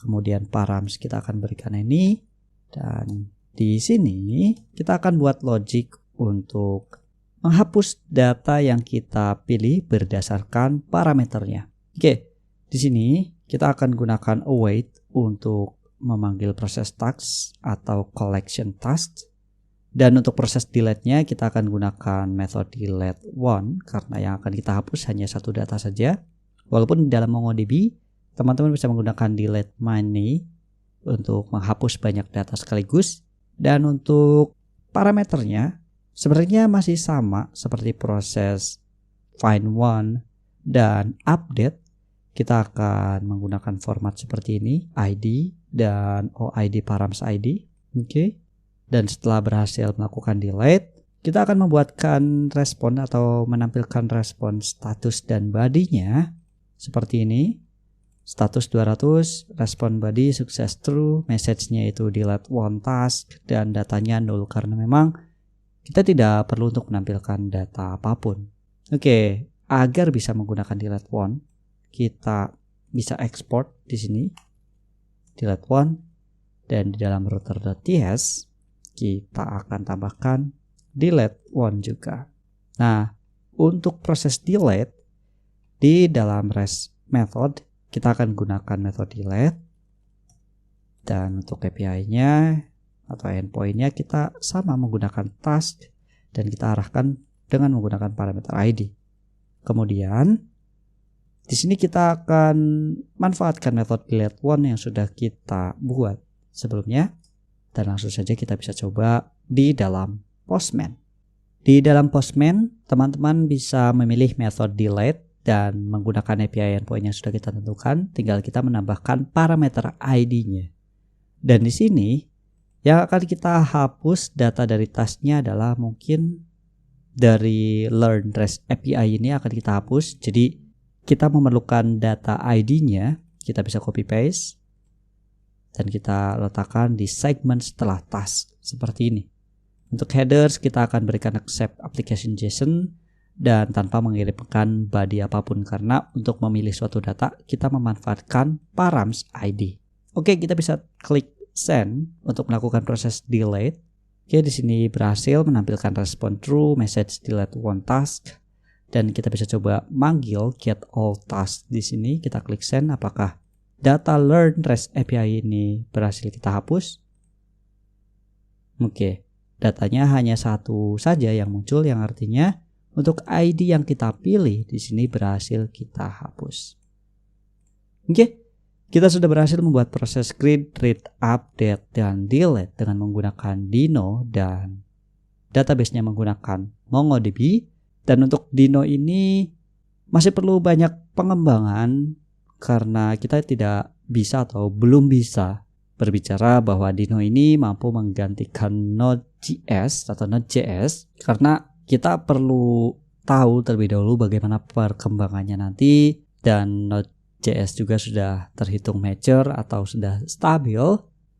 kemudian params kita akan berikan ini, dan di sini kita akan buat logic untuk menghapus data yang kita pilih berdasarkan parameternya. Oke, di sini kita akan gunakan await untuk memanggil proses task atau collection task. Dan untuk proses delete-nya kita akan gunakan method delete1 karena yang akan kita hapus hanya satu data saja. Walaupun di dalam MongoDB teman-teman bisa menggunakan delete many untuk menghapus banyak data sekaligus. Dan untuk parameternya sebenarnya masih sama seperti proses find one dan update. Kita akan menggunakan format seperti ini, ID dan OID params ID. Oke. Dan setelah berhasil melakukan delete, kita akan membuatkan respon atau menampilkan respon status dan body-nya seperti ini. Status 200, respon body sukses true, message-nya itu delete one task, dan datanya null karena memang kita tidak perlu untuk menampilkan data apapun. Oke, agar bisa menggunakan delete one, kita bisa export di sini delete one, dan di dalam router.ts kita akan tambahkan delete one juga. Nah, untuk proses delete di dalam REST method kita akan gunakan method delete, dan untuk API-nya atau endpoint-nya kita sama menggunakan task dan kita arahkan dengan menggunakan parameter ID. Kemudian di sini kita akan manfaatkan method delete one yang sudah kita buat sebelumnya. Dan langsung saja kita bisa coba di dalam Postman. Di dalam Postman, teman-teman bisa memilih method delete dan menggunakan API endpoint yang sudah kita tentukan. Tinggal kita menambahkan parameter ID-nya. Dan di sini, yang akan kita hapus data dari tasknya adalah mungkin dari learn REST API ini akan kita hapus. Jadi kita memerlukan data ID-nya, kita bisa copy paste. Dan kita letakkan di segmen setelah task seperti ini. Untuk headers kita akan berikan accept application JSON dan tanpa mengirimkan body apapun karena untuk memilih suatu data kita memanfaatkan params ID. Oke, kita bisa klik send untuk melakukan proses delete. Oke, di sini berhasil menampilkan respon true, message delete one task, dan kita bisa coba manggil get all task di sini. Kita klik send, apakah data learn REST API ini berhasil kita hapus? Oke, datanya hanya satu saja yang muncul, yang artinya untuk ID yang kita pilih di sini berhasil kita hapus. Oke, kita sudah berhasil membuat proses create, read, update, dan delete dengan menggunakan Dino dan database-nya menggunakan MongoDB. Dan untuk Dino ini masih perlu banyak pengembangan karena kita tidak bisa atau belum bisa berbicara bahwa Dino ini mampu menggantikan Node.js atau Node.js karena kita perlu tahu terlebih dahulu bagaimana perkembangannya nanti, dan Node.js juga sudah terhitung mature atau sudah stabil.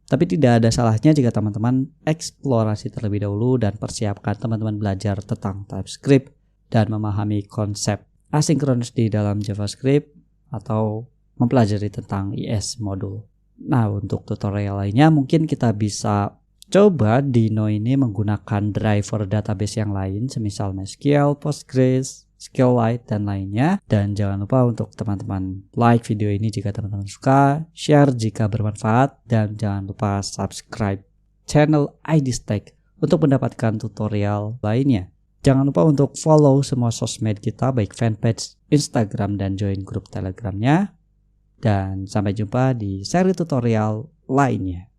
Tapi tidak ada salahnya jika teman-teman eksplorasi terlebih dahulu dan persiapkan teman-teman belajar tentang TypeScript dan memahami konsep asinkronus di dalam JavaScript atau mempelajari tentang IS modul. Nah, untuk tutorial lainnya mungkin kita bisa coba Dino ini menggunakan driver database yang lain semisal MySQL, Postgres, SQLite dan lainnya. Dan jangan lupa untuk teman-teman like video ini jika teman-teman suka, share jika bermanfaat, dan jangan lupa subscribe channel ID Stack untuk mendapatkan tutorial lainnya. Jangan lupa untuk follow semua sosmed kita, baik fanpage Instagram dan join grup Telegramnya. Dan sampai jumpa di seri tutorial lainnya.